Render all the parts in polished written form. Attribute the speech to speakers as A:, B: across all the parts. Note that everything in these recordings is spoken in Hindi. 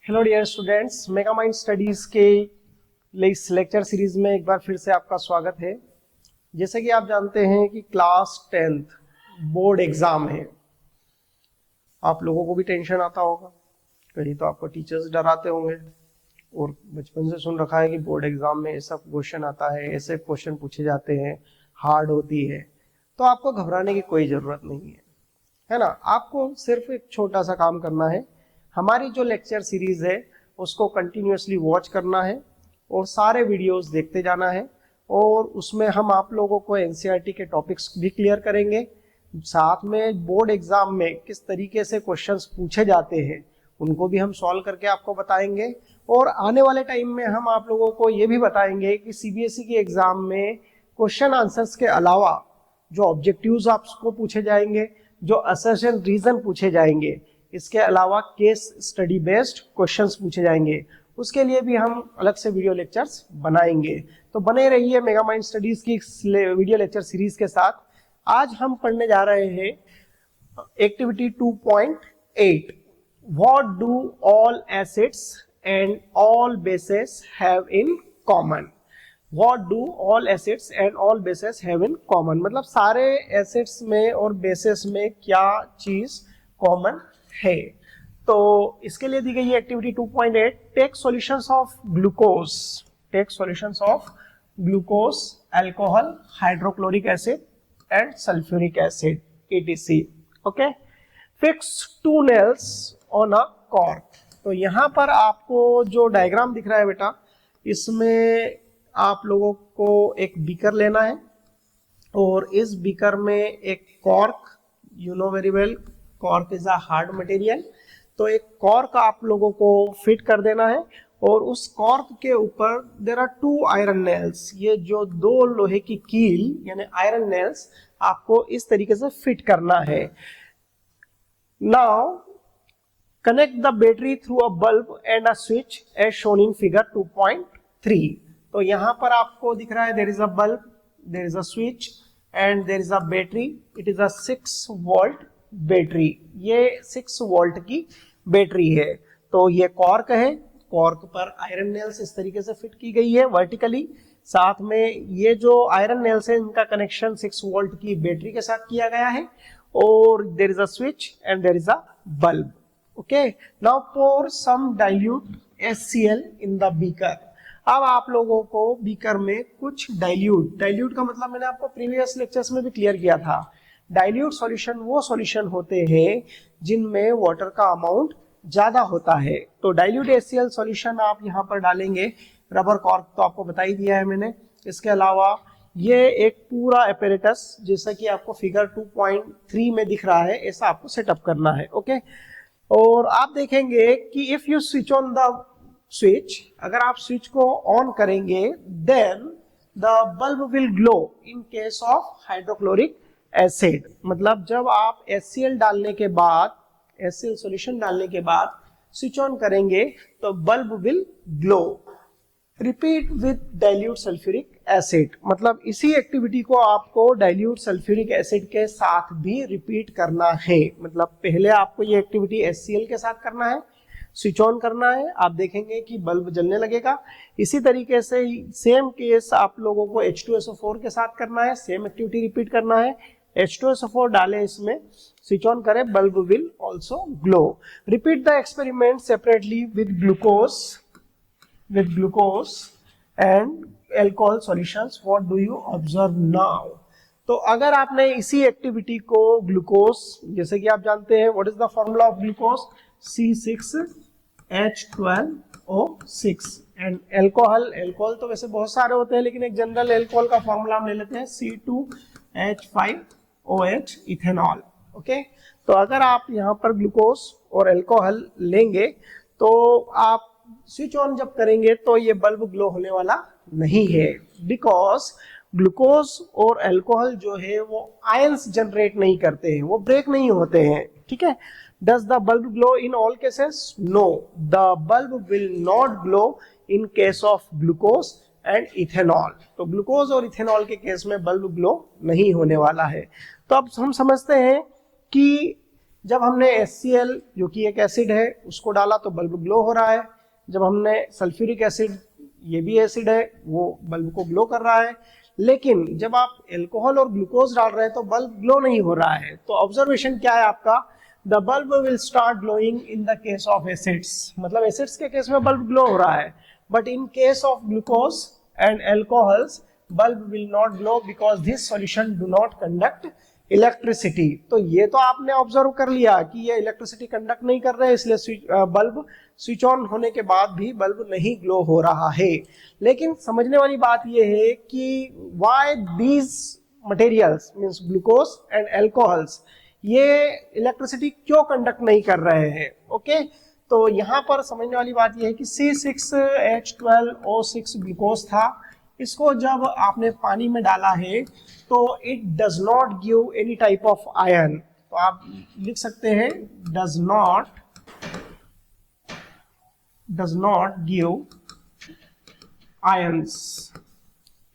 A: Hello dear students, mega mind studies के इस लेक्चर सीरीज में एक बार फिर से आपका स्वागत है। जैसे कि आप जानते हैं कि क्लास 10th बोर्ड एग्जाम है। आप लोगों को भी टेंशन आता होगा, कहीं तो आपको टीचर्स डराते होंगे और बचपन से सुन रखा है कि बोर्ड एग्जाम में ऐसा क्वेश्चन आता है, ऐसे क्वेश्चन पूछे जाते हैं, हार्ड होती है। तो आपको घबराने की कोई ज़रूरत नहीं है ना। आपको सिर्फ एक छोटा सा काम करना है, हमारी जो लेक्चर सीरीज है उसको कंटिन्यूअसली वॉच करना है और सारे वीडियोस देखते जाना है। और उसमें हम आप लोगों को एनसीईआरटी के टॉपिक्स भी क्लियर करेंगे, साथ में बोर्ड एग्जाम में किस तरीके से क्वेश्चंस पूछे जाते हैं उनको भी हम सॉल्व करके आपको बताएंगे। और आने वाले टाइम में हम आप लोगों को ये भी बताएंगे कि सीबीएसई के एग्जाम में क्वेश्चन आंसर्स के अलावा जो ऑब्जेक्टिव्स आपको पूछे जाएंगे, जो असर्शन रीजन पूछे जाएंगे, इसके अलावा केस स्टडी बेस्ड क्वेश्चंस पूछे जाएंगे, उसके लिए भी हम अलग से वीडियो लेक्चर्स बनाएंगे। तो बने रहिए मेगा माइंड स्टडीज की वीडियो लेक्चर सीरीज के साथ। आज हम पढ़ने जा रहे हैं activity 2.8, what do all acids and all bases have in common. What do all acids and all bases have in common, मतलब सारे एसिड्स में और बेसिस में क्या चीज कॉमन है। तो इसके लिए दी गई है activity 2.8, take solutions of glucose, take solutions of glucose, alcohol, hydrochloric acid and sulphuric acid etc। Okay, fix 2 nails on a cork. तो यहाँ पर आपको जो डायग्राम दिख रहा है बेटा, इसमें आप लोगों को एक बीकर लेना है और इस बीकर में एक cork, you know very well cork is a hard material, तो एक कॉर्क आप लोगों को फिट कर देना है और उस कॉर्क के ऊपर देयर आर 2 आयरन नेल्स। ये जो 2 लोहे की कील यानी आयरन नेल्स आपको इस तरीके से फिट करना है। Now connect the battery through a bulb and a switch as shown in figure 2.3। तो यहां पर आपको दिख रहा है there is a bulb, there is a switch and there is a battery. It is a 6 volt battery, ये 6 वोल्ट की बैटरी है। तो ये कॉर्क है, कॉर्क पर आयरन नेल्स इस तरीके से फिट की गई है वर्टिकली, साथ में ये जो आयरन नेल्स है इनका कनेक्शन 6 वोल्ट की बैटरी के साथ किया गया है और there is a switch and there is a bulb. Okay, now pour some dilute HCl in the beaker. अब आप लोगों को बीकर में कुछ डाइल्यूट का मतलब मैंने आपको प्रीवियस लेक्चर्स में भी क्लियर किया था। डाइल्यूट सॉल्यूशन वो सॉल्यूशन होते हैं जिनमें वाटर का अमाउंट ज्यादा होता है। तो डाइल्यूट HCl सॉल्यूशन आप यहाँ पर डालेंगे। रबर कॉर्क तो आपको बता ही दिया है मैंने। इसके अलावा ये एक पूरा एपेरेटस, जैसा कि आपको फिगर 2.3 में दिख रहा है, ऐसा आपको सेटअप करना है। ओके, और आप देखेंगे कि if you switch on the switch, अगर आप स्विच को ऑन करेंगे then the bulb will glow in case of hydrochloric acid. मतलब जब आप HCl डालने के बाद, HCl सॉल्यूशन डालने के बाद स्विच ऑन करेंगे तो bulb will glow. Repeat with dilute sulphuric acid, मतलब इसी एक्टिविटी को आपको डाइल्यूट सल्फ्यूरिक एसिड के साथ भी रिपीट करना है। मतलब पहले आपको ये एक्टिविटी HCl के साथ करना है, स्विच ऑन करना है, आप देखेंगे कि बल्ब जलने लगेगा। इसी तरीके से सेम केस आप लोगों को H2SO4 के साथ करना है, सेम एक्टिविटी रिपीट करना है। H2SO4 डालें इसमें, स्विच ऑन करें, bulb will also glow. Repeat the experiment separately with glucose and alcohol solutions. What do you observe now. तो अगर आपने इसी एक्टिविटी को ग्लूकोज, जैसे कि आप जानते हैं what is the formula of glucose, C6H12O6 and alcohol तो वैसे बहुत सारे होते हैं लेकिन एक जनरल अल्कोहल का फॉर्मूला हम ले लेते हैं C2H5OH इथेनॉल। ओके, तो अगर आप यहाँ पर ग्लूकोज और अल्कोहल लेंगे तो आप स्विच ऑन जब करेंगे तो ये बल्ब ग्लो होने वाला नहीं है, बिकॉज ग्लूकोज और अल्कोहल जो है वो आयंस जनरेट नहीं करते हैं, वो ब्रेक नहीं होते हैं। ठीक है, Does the bulb glow in all cases? No, the bulb will not glow in case of glucose and ethanol. तो ग्लूकोज और इथेनॉल के केस में बल्ब ग्लो नहीं होने वाला है। तो अब हम समझते हैं कि जब हमने HCl जो कि एक एसिड है उसको डाला तो बल्ब ग्लो हो रहा है, जब हमने सल्फ्यूरिक एसिड, ये भी एसिड है, वो बल्ब को ग्लो कर रहा है। लेकिन जब आप एल्कोहल और ग्लूकोज डाल रहे हैं तो बल्ब ग्लो नहीं हो रहा है। तो ऑब्जर्वेशन क्या है आपका, the bulb will start glowing in the case of acids, मतलब एसिड्स के केस में बल्ब ग्लो हो रहा है, but in case of glucose and alcohols bulb will not glow because this solution do not conduct electricity। तो ये तो आपने ऑब्जर्व कर लिया कि ये इलेक्ट्रिसिटी कंडक्ट नहीं कर रहे, इसलिए बल्ब स्विच ऑन होने के बाद भी बल्ब नहीं ग्लो हो रहा है। लेकिन समझने वाली बात ये है कि why these materials means glucose and alcohols ये इलेक्ट्रिसिटी क्यों कंडक्ट नहीं कर रहे हैं। ओके, तो यहाँ पर समझने वाली बात यह है कि C6H12O6 ग्लूकोज था, इसको जब आपने पानी में डाला है तो it does not give any type of ion. तो आप लिख सकते हैं does not give ions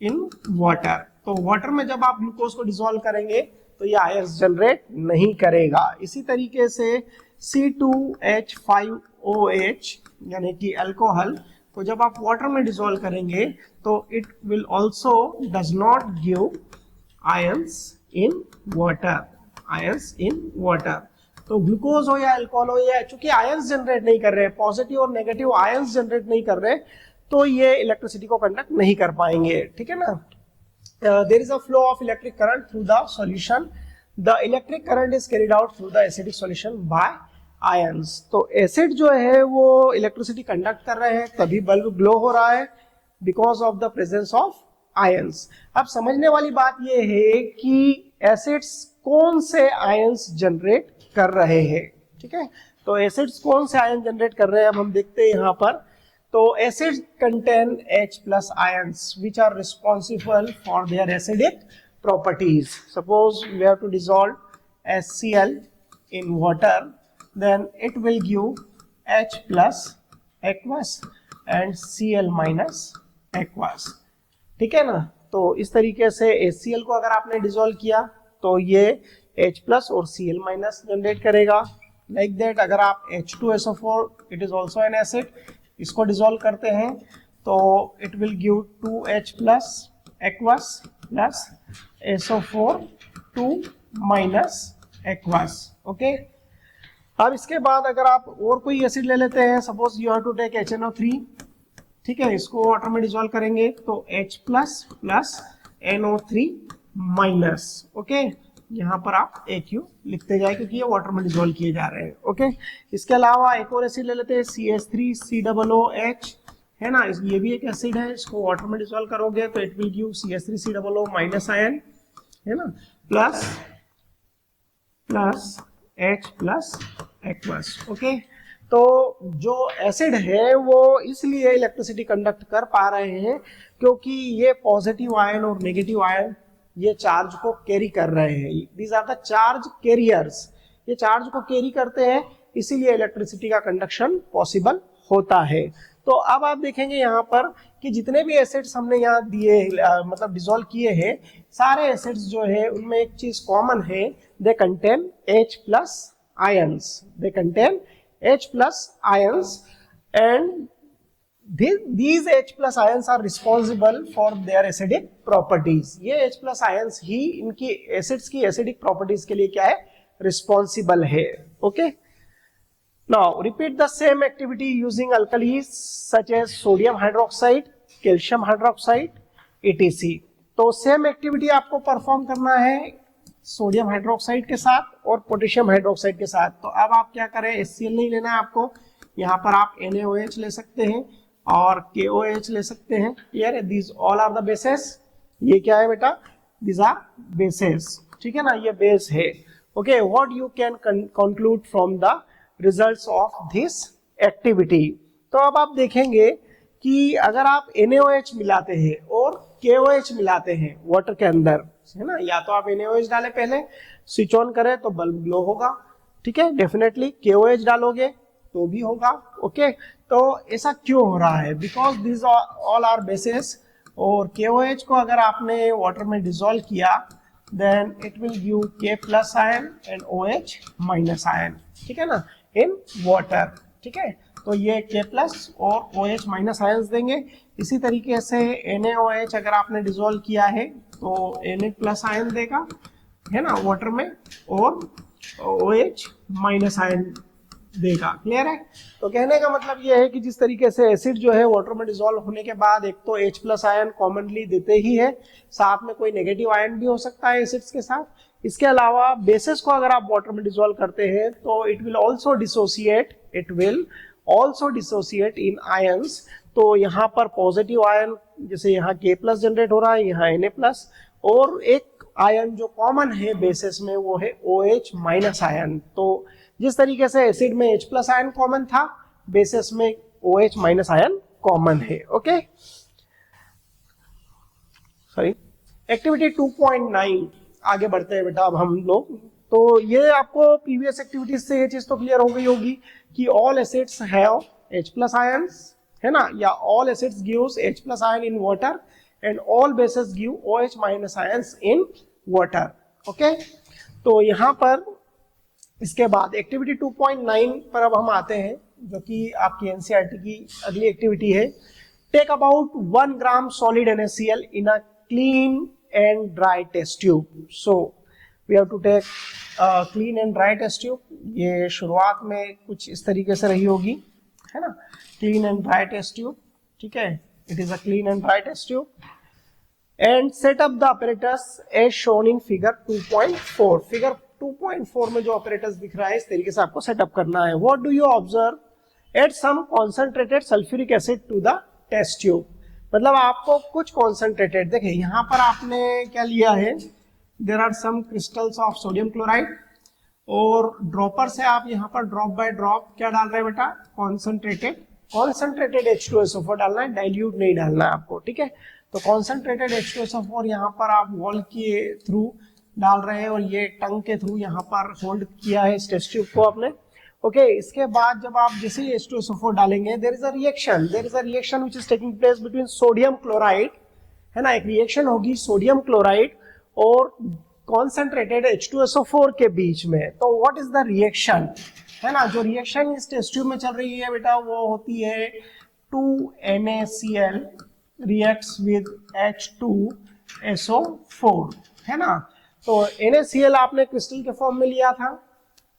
A: in water. तो वाटर में जब आप ग्लूकोज को डिसॉल्व करेंगे तो ये आयंस जनरेट नहीं करेगा। इसी तरीके से C2H5OH यानी कि अल्कोहल को जब आप वाटर में डिसॉल्व करेंगे तो it will also does not give ions in water. तो ग्लूकोज हो या अल्कोहल हो, या चूंकि आयंस जनरेट नहीं कर रहे, पॉजिटिव और नेगेटिव आयंस जनरेट नहीं कर रहे, तो ये इलेक्ट्रिसिटी को कंडक्ट नहीं कर पाएंगे। ठीक है ना। There is a flow of electric current through the solution, the electric current is carried out through the acidic solution by ions. तो एसिड जो है वो इलेक्ट्रिसिटी कंडक्ट कर रहे हैं, तभी बल्ब ग्लो हो रहा है, because of the presence of ions. अब समझने वाली बात ये है कि एसिड्स कौन से आयंस जनरेट कर रहे हैं। ठीक है, तो एसिड्स कौन से आयन जनरेट कर रहे हैं अब हम देखते हैं यहाँ पर। तो acids contain H+ ions which are responsible for their acidic properties. Suppose we have to dissolve HCl in water, then it will give H+ aqueous and Cl- aqueous। ठीक है ना। तो इस तरीके से HCl को अगर आपने डिसॉल्व किया तो ये H+ और Cl- जनरेट करेगा। लाइक दैट अगर आप H2SO4, it is also an acid, इसको डिसॉल्व करते हैं तो it will give 2H+ aqueous plus SO4 2- aqueous। Okay, अब इसके बाद अगर आप और कोई एसिड ले लेते हैं, suppose you have to take HNO3। ठीक है, इसको वाटर में डिसॉल्व करेंगे तो H+ plus NO3 minus. Okay, यहाँ पर आप AQ लिखते जाए क्योंकि ये वाटर में डिसॉल्व किए जा रहे हैं। ओके, इसके अलावा एक और एसिड ले लेते हैं CH3COOH, है ना, ये भी एक एसिड है, इसको वाटर में डिसॉल्व करोगे तो it will give CH3COO minus ion, है ना, प्लस H+ aqueous। ओके, तो जो एसिड है वो इसलिए इलेक्ट्रिसिटी कंडक्ट कर पा रहे हैं क्योंकि ये पॉजिटिव आयन और नेगेटिव आयन ये चार्ज को कैरी कर रहे हैं। These are the charge carriers, ये चार्ज को कैरी करते हैं, इसीलिए इलेक्ट्रिसिटी का कंडक्शन पॉसिबल होता है। तो अब आप देखेंगे यहाँ पर कि जितने भी एसिड्स हमने यहाँ दिए मतलब डिसॉल्व किए हैं, सारे एसिड्स जो है उनमें एक चीज कॉमन है, they contain H+ ions, they contain H+ ions and these H+ ions are responsible for their acidic properties। ये H+ ions ही इनकी एसिड्स की एसिडिक प्रॉपर्टीज के लिए क्या है, रिस्पॉन्सिबल है। Okay, now repeat the same activity using alkalis such as sodium hydroxide, calcium hydroxide, etc। तो सेम एक्टिविटी आपको परफॉर्म करना है सोडियम हाइड्रोक्साइड के साथ और पोटेशियम हाइड्रोक्साइड के साथ। तो अब आप क्या करें, HCl नहीं लेना है आपको, यहाँ पर आप NaOH ले सकते हैं और KOH ले सकते हैं। क्लियर है, these all are the bases. ये क्या है बेटा, दीज आर बेसेस। ठीक है ना, ये बेस है। Okay, what you can conclude from the results of this activity. तो अब आप देखेंगे कि अगर आप NaOH मिलाते हैं और KOH मिलाते हैं वाटर के अंदर, है ना, या तो आप NaOH डालें पहले, स्विच ऑन करें तो बल्ब ग्लो होगा। ठीक है, डेफिनेटली KOH डालोगे तो भी होगा। ओके, तो ऐसा क्यों हो रहा है, because this all are bases. और KOH को अगर आपने वाटर में डिसॉल्व किया then it will give K plus ion and OH minus ion, ठीक है ना, in water, ठीक है। तो ये K plus और OH minus ions देंगे। इसी तरीके से NaOH अगर आपने डिसॉल्व किया है तो Na plus ion देगा, है ना, वाटर में, और OH माइनस आयन देगा। क्लियर है? तो कहने का मतलब यह है कि जिस तरीके से एसिड जो है वाटर में डिसॉल्व होने के बाद एक तो H प्लस आयन कॉमनली देते ही है, साथ में कोई नेगेटिव आयन भी हो सकता है एसिड्स के साथ। इसके अलावा बेसिस को अगर आप वाटर में डिसॉल्व करते हैं तो it will also dissociate in ions. तो यहाँ पर पॉजिटिव आयन, जैसे यहाँ K प्लस जनरेट हो रहा है, यहाँ Na प्लस, और एक आयन जो कॉमन है बेसिस में वो है OH माइनस आयन। तो जिस तरीके से एसिड में H प्लस आयन कॉमन था, बेसिस में OH माइनस आयन कॉमन है। ओके, सॉरी, एक्टिविटी 2.9 आगे बढ़ते हैं बेटा अब हम लोग। तो ये आपको प्रीवियस एक्टिविटीज से ये चीज तो क्लियर हो गई होगी कि all acids have H plus ions, है ना, या all acids gives H plus ion in water and all bases give OH minus ions in water. Okay, तो यहाँ पर इसके बाद एक्टिविटी 2.9 पर अब हम आते हैं, जो कि आपकी एनसीईआरटी की अगली एक्टिविटी है। Take about 1 gram solid NaCl in a clean and dry test tube. So we have to take clean and dry test tube. ये शुरुआत में कुछ इस तरीके से रही होगी, है ना, clean and dry test tube, ठीक है, it is a clean and dry test tube, and set up the apparatus as shown in figure 2.4. figure 2.4 में जो apparatus दिख रहा है इस तरीके से आपको सेटअप करना है। What do you observe? Add some concentrated sulfuric acid to the test tube. मतलब आपको कुछ concentrated, देखिए यहाँ पर आपने क्या लिया है, there are some crystals of sodium chloride, और ड्रॉपर से आप यहाँ पर ड्रॉप बाय ड्रॉप क्या डाल रहे हैं बेटा, कॉन्सेंट्रेटेड H2SO4 डालना है, डाइल्यूट नहीं डालना है आपको, ठीक है। तो कॉन्सेंट्रेटेड H2SO4 यहाँ पर आप वॉल के थ्रू डाल रहे हैं और ये टंग के थ्रू यहाँ पर होल्ड किया है इस टेस्ट ट्यूब को आपने। ओके, इसके बाद जब आप जैसे ही H2SO4 डालेंगे, there is a reaction which is taking place between sodium chloride, है ना, एक रिएक्शन होगी सोडियम क्लोराइड और कॉन्सेंट्रेटेड H2SO4 के बीच में। तो व्हाट इज द रिएक्शन, है ना, जो रिएक्शन इस टेस्ट ट्यूब में चल रही है बेटा वो होती है 2NaCl रिएक्ट्स विद H2SO4, है ना। तो NaCl आपने क्रिस्टल के फॉर्म में लिया था,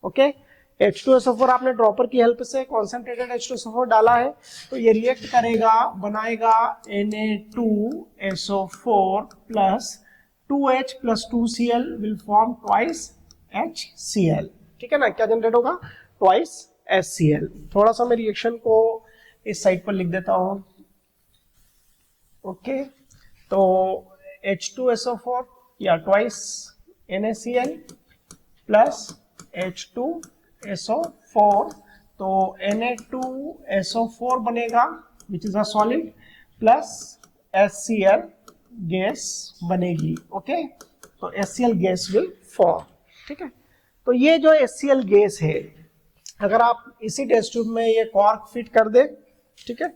A: ओके, H2SO4 आपने ड्रॉपर की हेल्प से कॉन्सेंट्रेटेड H2SO4 डाला है, तो ये रिएक्ट करेगा, बनाएगा Na2SO4 plus 2H plus 2Cl will form twice HCl, ठीक है ना, क्या जनरेट होगा, ट्वाइस HCl। थोड़ा सा मैं रिएक्शन को इस साइड पर लिख देता हूं। ओके, तो H2SO4 या ट्वाइस NaCl प्लस H2SO4, तो Na2SO4 बनेगा which is a solid, plus HCl gas बनेगी। ओके, तो HCl गैस विल फॉर्म, ठीक है। तो ये जो HCl गैस है, अगर आप इसी टेस्ट ट्यूब में ये कॉर्क फिट कर दे, ठीक है,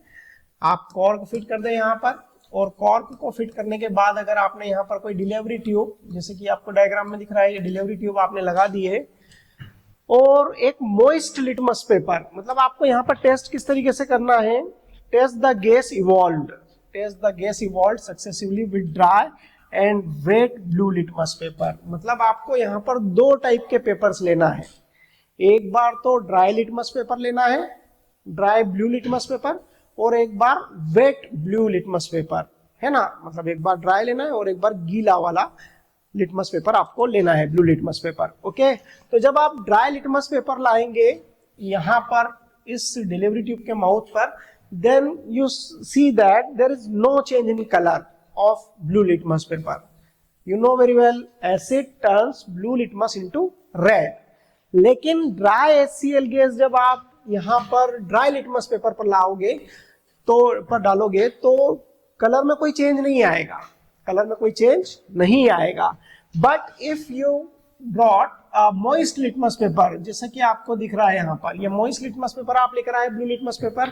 A: आप कॉर्क फिट कर दे यहाँ पर, और कॉर्क को फिट करने के बाद अगर आपने यहाँ पर कोई डिलीवरी ट्यूब, जैसे कि आपको डायग्राम में दिख रहा है, ये डिलीवरी ट्यूब आपने लगा दी है, और एक मोइस्ट लिटमस पेपर, मतलब आपको यहाँ पर टेस्ट किस तरीके से करना है, test the gas evolved successively with dry and wet blue litmus paper. मतलब आपको यहाँ पर 2 टाइप के पेपर्स लेना है, एक बार तो ड्राई लिटमस पेपर लेना है, ड्राई ब्लू लिटमस पेपर, और एक बार वेट ब्लू लिटमस पेपर, है ना, मतलब एक बार ड्राई लेना है और एक बार गीला वाला लिटमस पेपर आपको लेना है, ब्लू लिटमस पेपर। ओके, तो जब आप ड्राई लिटमस पेपर लाएंगे यहाँ पर इस डिलीवरी ट्यूब के माउथ पर, then you see that there is no change in colour of blue litmus paper. You know very well acid turns blue litmus into red. लेकिन dry HCl गैस जब आप यहाँ पर dry litmus पेपर पर लाओगे तो पर डालोगे तो कलर में कोई चेंज नहीं आएगा, but if you brought moist litmus paper, जैसा कि आपको दिख रहा है यहाँ पर, ये moist litmus पेपर आप लेकर आए blue litmus पेपर,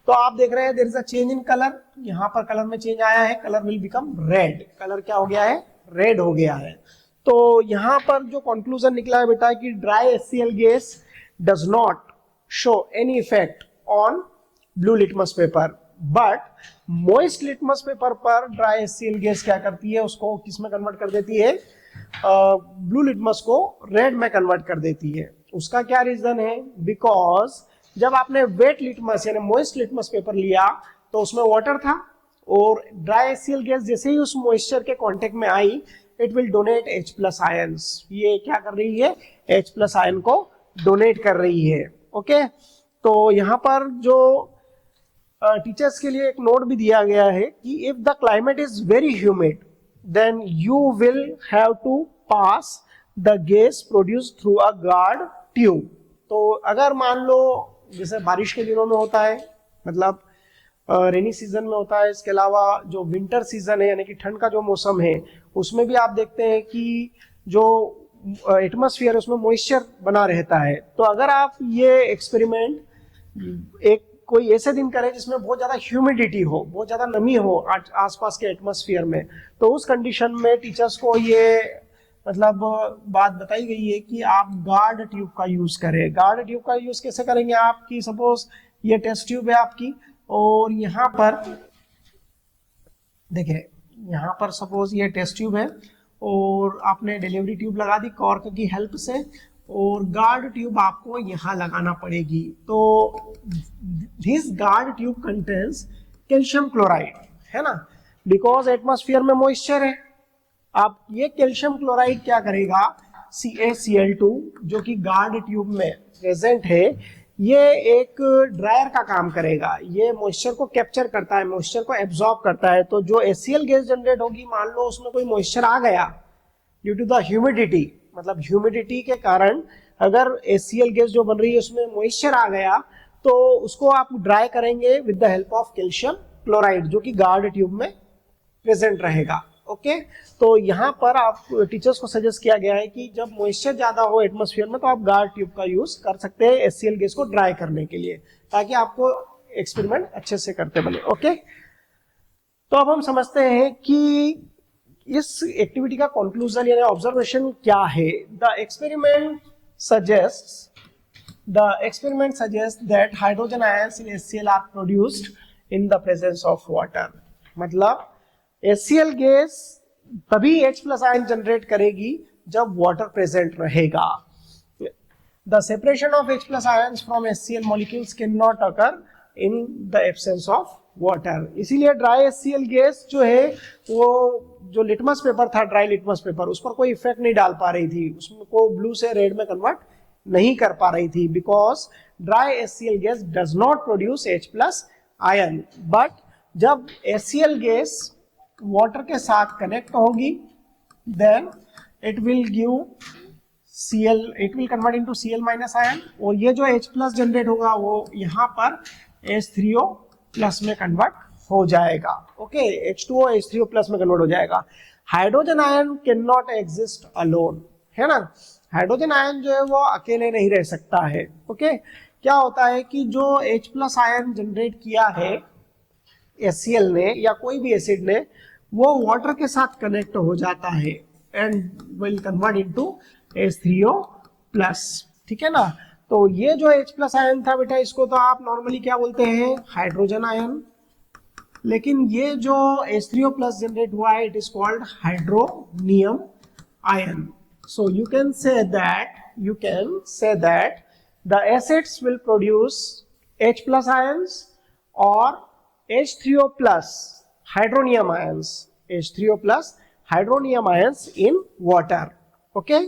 A: तो आप देख रहे हैं there is a change in colour, यहाँ पर कलर में चेंज आया है, colour will become red, colour क्या हो गया है, रेड हो गया है। तो यहाँ पर जो कंक्लूजन निकला है बेटा कि dry HCl gas does not show any effect on blue litmus paper, but moist litmus paper पर ड्राई HCl गैस क्या करती है, उसको किस में कन्वर्ट कर देती है, ब्लू लिटमस को रेड में कन्वर्ट कर देती है। उसका क्या रीजन है, बिकॉज जब आपने वेट लिटमस यानी मॉइस्ट लिटमस पेपर लिया तो उसमें वाटर था, और ड्राई HCl गैस जैसे ही उस मॉइस्चर के कांटेक्ट में I it will donate H+ ions. ये क्या कर रही है, H+ आयन को डोनेट कर रही है। ओके, तो यहाँ पर जो टीचर्स के लिए एक नोट भी दिया गया है कि if the climate is very humid then you will have to pass the gas produce through a guard tube. तो अगर मान लो जैसे बारिश के दिनों में होता है, मतलब रेनी सीजन में होता है, इसके अलावा जो विंटर सीजन है यानी कि ठंड का जो मौसम है उसमें भी आप देखते हैं कि जो एटमॉस्फेयर उसमें मॉइस्चर बना रहता है। तो अगर आप ये एक्सपेरिमेंट एक कोई ऐसे दिन करें जिसमें बहुत ज्यादा ह्यूमिडिटी हो, बहुत ज्यादा नमी हो आसपास के एटमॉस्फेयर में, तो उस कंडीशन में टीचर्स को ये मतलब बात बताई गई है कि आप गार्ड ट्यूब का यूज करें। गार्ड ट्यूब का यूज कैसे करेंगे, आपकी सपोज ये टेस्ट ट्यूब है आपकी, और यहाँ पर देखिए यहाँ पर सपोज ये टेस्ट ट्यूब है और आपने डिलीवरी ट्यूब लगा दी कॉर्क की हेल्प से, और गार्ड ट्यूब आपको यहाँ लगाना पड़ेगी। तो this guard tube contains calcium chloride, है ना, बिकॉज एटमॉस्फेयर में मॉइस्चर है। आप ये कैल्शियम क्लोराइड क्या करेगा, CaCl2 जो कि गार्ड ट्यूब में प्रेजेंट है, ये एक ड्रायर का काम करेगा। ये मॉइस्चर को कैप्चर करता है, मॉइस्चर को एब्जॉर्ब करता है। तो जो HCl गैस जनरेट होगी, मान लो उसमें कोई मॉइस्चर आ गया ड्यू टू द ह्यूमिडिटी, मतलब ह्यूमिडिटी के कारण अगर HCl गैस जो बन रही है उसमें मॉइस्चर आ गया तो उसको आप ड्राई करेंगे with the help of calcium chloride जो कि गार्ड ट्यूब में प्रेजेंट रहेगा। ओके, तो यहाँ पर आप टीचर्स को सजेस्ट किया गया है कि जब मॉइस्चर ज्यादा हो एटमॉस्फेयर में तो आप गार्ड ट्यूब का यूज कर सकते हैं HCl गैस को ड्राई करने के लिए, ताकि आपको एक्सपेरिमेंट अच्छे से करते बने। ओके, तो अब हम समझते हैं कि इस एक्टिविटी का कंक्लूजन यानी ऑब्जर्वेशन क्या है। The experiment suggests that hydrogen ions in HCl are produced in the presence of water। मतलब HCl गैस तभी H+ आयन जनरेट करेगी जब वाटर प्रेजेंट रहेगा। The separation of H+ ions from HCl molecules cannot occur in the absence of water। इसीलिए ड्राई HCl गैस जो है वो जो लिटमस पेपर था, ड्राई लिटमस पेपर, उस पर कोई इफेक्ट नहीं डाल पा रही थी, उसको ब्लू से रेड में कन्वर्ट नहीं कर पा रही थी, because dry HCl gas does not produce H+ ion. But जब HCl गैस वाटर के साथ कनेक्ट होगी then it will convert into Cl- ion, और ये जो H+ जनरेट होगा वो यहाँ पर H3O+ में कन्वर्ट हो जाएगा। ओके, H2O H3O+ में कन्वर्ट हो जाएगा। Hydrogen ion can not exist alone, है ना, हाइड्रोजन आयन जो है वो अकेले नहीं रह सकता है। ओके, क्या होता है कि जो H+ आयन जनरेट किया है HCl ने या कोई भी एसिड ने, वो वाटर के साथ कनेक्ट हो जाता है and will convert into H3O+, ठीक है ना। तो ये जो H+ आयन था बेटा, इसको तो आप नॉर्मली क्या बोलते हैं, हाइड्रोजन आयन, लेकिन ये जो H3O+ जनरेट हुआ है it is called hydronium ion. So you can say that the acids will produce H+ ions or H3O+ hydronium ions, H3O+ hydronium ions in water। Okay?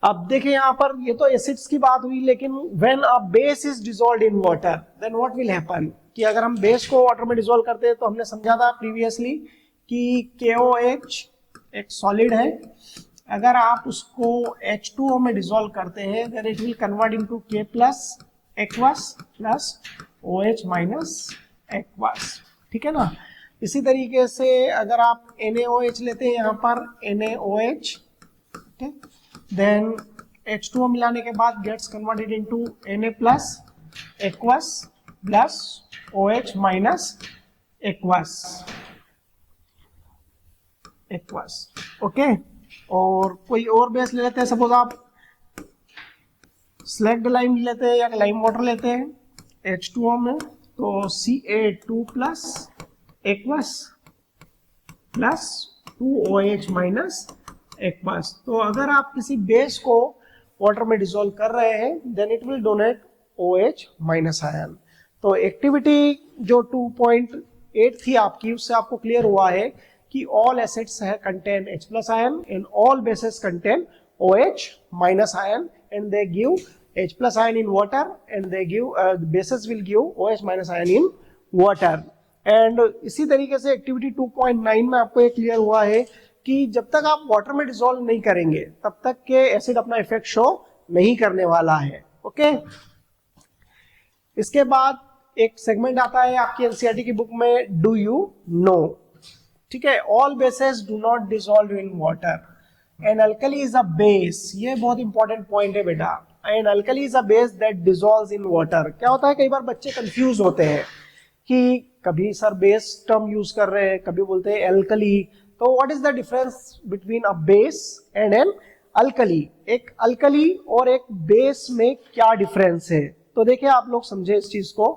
A: अब देखें यहाँ पर, ये तो एसिड्स की बात हुई, लेकिन when a base is dissolved in water then what will happen, कि अगर हम बेस को वाटर में डिसॉल्व करते हैं तो हमने समझा था प्रीवियसली कि KOH एक सॉलिड है, अगर आप उसको H2O में डिसॉल्व करते हैं then it will convert into K+ aqueous plus OH- aqueous, ठीक है ना। इसी तरीके से अगर आप NaOH लेते हैं यहाँ पर NaOH, ठीक, देन H2O मिलाने के बाद gets converted into Na+ aqueous plus OH- aqueous, okay. और कोई और बेस ले लेते हैं, सपोज आप स्लैग्ड लाइम लेते हैं या लाइम वाटर लेते हैं H2O में, तो Ca2 plus aqueous plus 2OH minus aqueous. तो अगर आप किसी बेस को वाटर में डिसॉल्व कर रहे हैं then it will donate OH minus ion. तो एक्टिविटी जो 2.8 थी आपकी, उससे आपको क्लियर हुआ है कि all acids contain H plus ion and all bases contain OH minus ion and they give H plus ion in water and they give bases will give OH minus ion in water। and इसी तरीके से एक्टिविटी 2.9 में आपको ये क्लियर हुआ है कि जब तक आप वाटर में डिसॉल्व नहीं करेंगे तब तक के एसिड अपना इफेक्ट शो नहीं करने वाला है। ओके, इसके बाद एक सेगमेंट आता है आपकी एनसीईआरटी की बुक में, डू यू नो। ठीक है, all bases do not dissolve in water an alkali is a base. ये बहुत इंपॉर्टेंट पॉइंट है बेटा। An alkali is a base that dissolves in water. क्या होता है, कई बार बच्चे कंफ्यूज होते हैं कि कभी सर बेस टर्म यूज कर रहे हैं, कभी बोलते हैं अल्कली। तो what is the difference between a base and an alkali? एक अल्कली और एक बेस में क्या डिफरेंस है? तो देखिए आप लोग समझे इस चीज को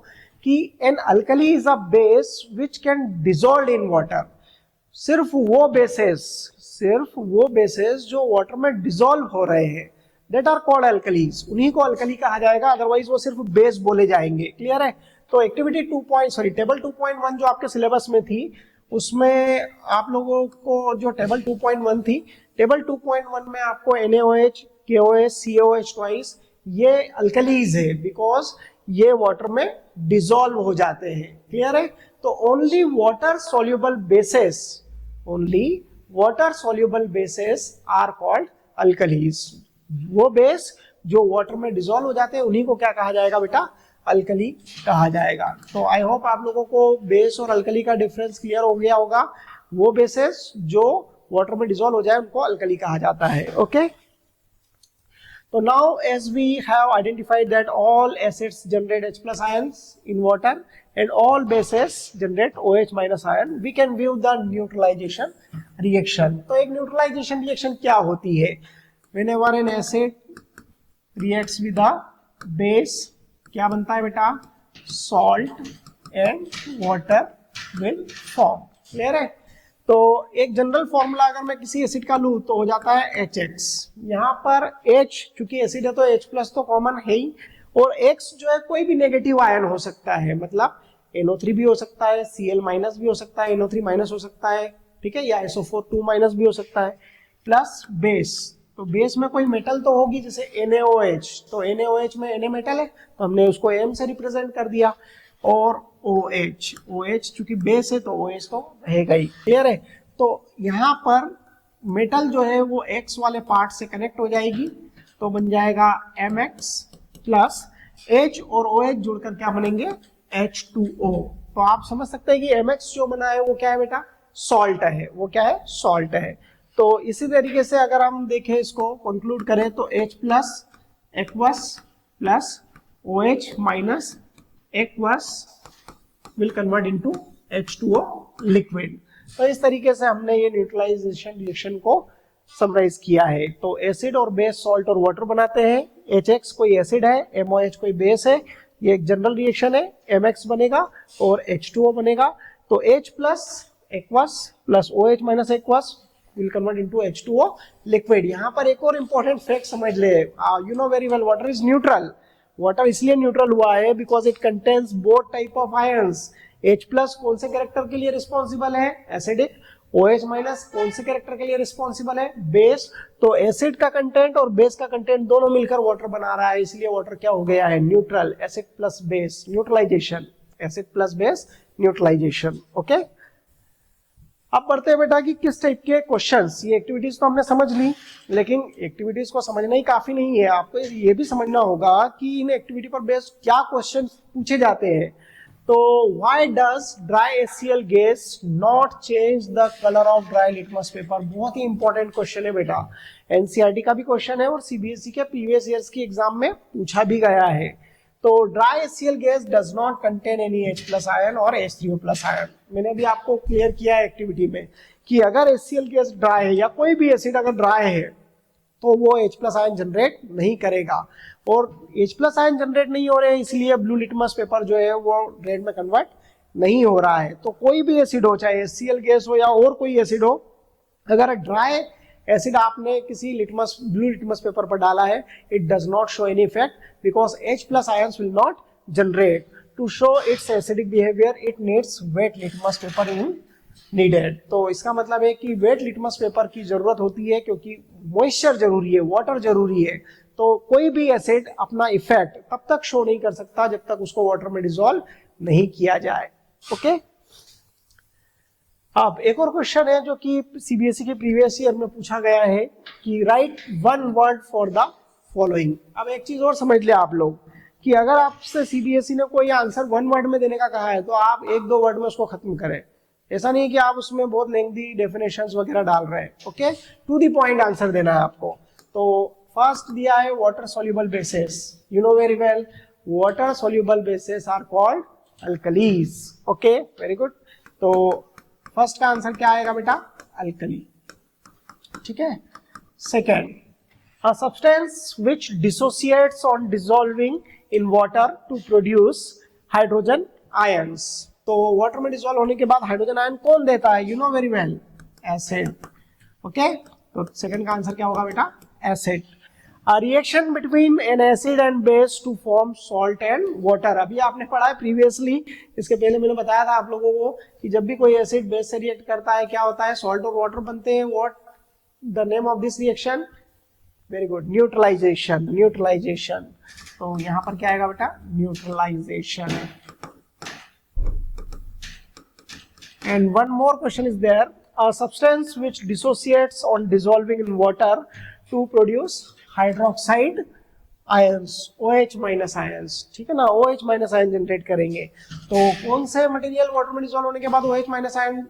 A: कि an alkali is a base which can dissolve in water. सिर्फ वो बेसेस जो वाटर में डिसॉल्व हो रहे हैं दैट आर कॉल्ड अल्कलीज, उन्हीं को अल्कली कहा जाएगा, अदरवाइज वो सिर्फ बेस बोले जाएंगे। क्लियर है? तो एक्टिविटी टेबल 2.1 जो आपके सिलेबस में थी उसमें आप लोगों को जो टेबल 2.1 थी, टेबल 2.1 में आपको NaOH, KOH, COH ट्वाइस ये अल्कलीज है बिकॉज ये वाटर में डिसॉल्व हो जाते हैं। क्लियर है? तो only water soluble bases are called alkalis. वो बेस जो वाटर में डिसॉल्व हो जाते हैं उन्हीं को क्या कहा जाएगा बेटा? अल्कली कहा जाएगा। तो आई होप आप लोगों को बेस और अल्कली का डिफरेंस क्लियर हो गया होगा। वो बेसेस जो वाटर में डिसॉल्व हो जाए उनको अल्कली कहा जाता है। ओके, तो now as we have identified that all acids generate H plus ions in water and all bases generate OH minus ion, we can view the neutralization reaction। तो एक न्यूट्रलाइजेशन रिएक्शन क्या होती है? whenever an acid reacts with a base, क्या बनता है बेटा? salt and water will form। Clear है? तो एक जनरल फॉर्मूला अगर मैं किसी एसिड का लूं तो हो जाता है HX। यहाँ पर H चूंकि एसिड है तो H प्लस तो कॉमन है ही, और X जो है कोई भी नेगेटिव आयन हो सकता है, मतलब NO3 भी हो सकता है, Cl माइनस भी हो सकता है, NO3 माइनस हो सकता है, ठीक है, या SO4 2 माइनस भी हो सकता है, प्लस बेस। तो बेस में कोई मेटल तो होगी, जैसे NaOH, तो NaOH में Na मेटल है तो हमने उसको M से रिप्रेजेंट कर दिया, और OH चूंकि बेस है तो OH तो रहेगा ही। क्लियर है? तो यहाँ पर मेटल जो है वो X वाले पार्ट से कनेक्ट हो जाएगी तो बन जाएगा Mx प्लस H और OH जुड़कर क्या बनेंगे? H2O। तो आप समझ सकते हैं कि Mx जो बना है वो क्या है बेटा? सॉल्ट है। वो क्या है? सॉल्ट है। तो इसी तरीके से अगर हम देखें, इसको कंक्लूड करें तो H plus aqueous plus OH minus aqueous will convert into H2O liquid। तो इस तरीके से हमने ये न्यूट्रलाइजेशन रिएक्शन को समराइज किया है। तो एसिड और बेस सॉल्ट और वाटर बनाते हैं। HX कोई एसिड है, MOH कोई बेस है, ये एक जनरल रिएक्शन है। MX बनेगा और H2O बनेगा। तो H plus aqueous plus OH minus aqueous will convert into H2O liquid। यहाँ पर एक और इंपॉर्टेंट फैक्ट समझ ले, you know very well water is neutral। Water इसलिए न्यूट्रल हुआ है because it contains both type of ions. H plus कौन से कैरेक्टर के लिए रिस्पॉन्सिबल है? एसिडिक। OH माइनस कौन से कैरेक्टर के लिए रिस्पॉन्सिबल है? बेस। तो एसिड का कंटेंट और बेस का कंटेंट दोनों मिलकर वाटर बना रहा है, इसलिए वाटर क्या हो गया है? Neutral. Acid plus base neutralisation, acid plus base neutralisation. Okay, अब बढ़ते हैं बेटा कि किस टाइप के क्वेश्चंस। ये एक्टिविटीज तो हमने समझ ली, लेकिन एक्टिविटीज को समझना ही काफी नहीं है, आपको ये भी समझना होगा कि इन एक्टिविटी पर बेस्ड क्या क्वेश्चन पूछे जाते हैं। तो why does dry HCl gas not change the colour of dry litmus paper? बहुत ही इंपॉर्टेंट क्वेश्चन है बेटा, एनसीईआरटी का भी क्वेश्चन है और सीबीएसई के प्रीवियस ईयर्स की एग्जाम में पूछा भी गया है। तो dry HCl gas does not contain any H plus ion और H3O प्लस आयन। मैंने भी आपको क्लियर किया है एक्टिविटी में कि अगर HCl गैस ड्राई है या कोई भी एसिड अगर ड्राई है तो वो H+ आयन जनरेट नहीं करेगा, और H+ आयन जनरेट नहीं हो रहे हैं इसलिए ब्लू लिटमस पेपर जो है वो रेड में कन्वर्ट नहीं हो रहा है। तो कोई भी एसिड हो, चाहे HCl गैस हो या और कोई एसिड हो, अगर ड्राई एसिड आपने किसी ब्लू लिटमस पेपर पर डाला है, it does not show any effect because H+ ions will not generate. To show its acidic behaviour it needs wet litmus paper in needed. तो इसका मतलब है कि वेट लिटमस पेपर की जरूरत होती है क्योंकि मॉइस्चर जरूरी है, वाटर जरूरी है। तो कोई भी एसिड अपना इफेक्ट तब तक शो नहीं कर सकता जब तक उसको वाटर में डिसॉल्व नहीं किया जाए। ओके, अब एक और क्वेश्चन है जो कि सीबीएसई के प्रीवियस ईयर में पूछा गया है कि right one word for the following. अब एक चीज और समझ ले आप लोग कि अगर आपसे सीबीएसई ने कोई आंसर वन वर्ड में देने का कहा है तो आप 1-2 वर्ड में उसको खत्म करें। ऐसा नहीं कि आप उसमें बहुत लेंथी डेफिनेशंस वगैरह डाल रहे हैं। Okay, to the point answer देना है आपको। तो फर्स्ट दिया है water soluble basis. You know very well, water soluble basis are called alkalis. Okay, very good. तो फर्स्ट का आंसर क्या आएगा बेटा? अल्कली। ठीक है। Second, a substance which dissociates on dissolving in water to produce hydrogen ions। तो वाटर में डिसॉल्व होने के बाद हाइड्रोजन आयन कौन देता है? You know very well, acid. Okay, तो सेकंड का आंसर क्या होगा बेटा? Acid. A reaction between an acid and base to form salt and water। अभी आपने पढ़ा है प्रीवियसली, इसके पहले मैंने बताया था आप लोगों को कि जब भी कोई एसिड बेस से रिएक्ट करता है क्या होता है? सॉल्ट और वाटर बनते हैं। What the name of this reaction? Very good, neutralisation. Neutralisation. तो यहां पर क्या आएगा बेटा? Neutralisation. And one more question is there, a substance which dissociates on dissolving in water to produce hydroxide ions, OH minus ions. ठीक है ना, OH माइनस आयन जनरेट करेंगे। तो कौन से मटेरियल वाटर में डिसॉल्व होने के बाद OH माइनस आयन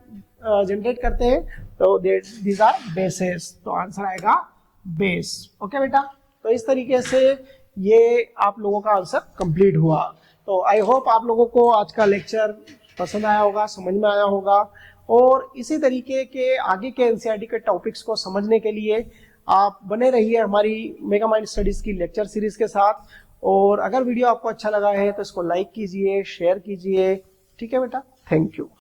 A: जनरेट करते हैं? तो दीज आर बेसेस। तो आंसर आएगा बेस। ओके बेटा, तो इस तरीके से ये आप लोगों का आंसर कंप्लीट हुआ। तो आई होप आप लोगों को आज का लेक्चर पसंद आया होगा, समझ में आया होगा, और इसी तरीके के आगे के एनसीईआरटी के टॉपिक्स को समझने के लिए आप बने रहिए हमारी मेगा माइंड स्टडीज की लेक्चर सीरीज के साथ। और अगर वीडियो आपको अच्छा लगा है तो इसको लाइक कीजिए, शेयर कीजिए। ठीक है बेटा, थैंक यू।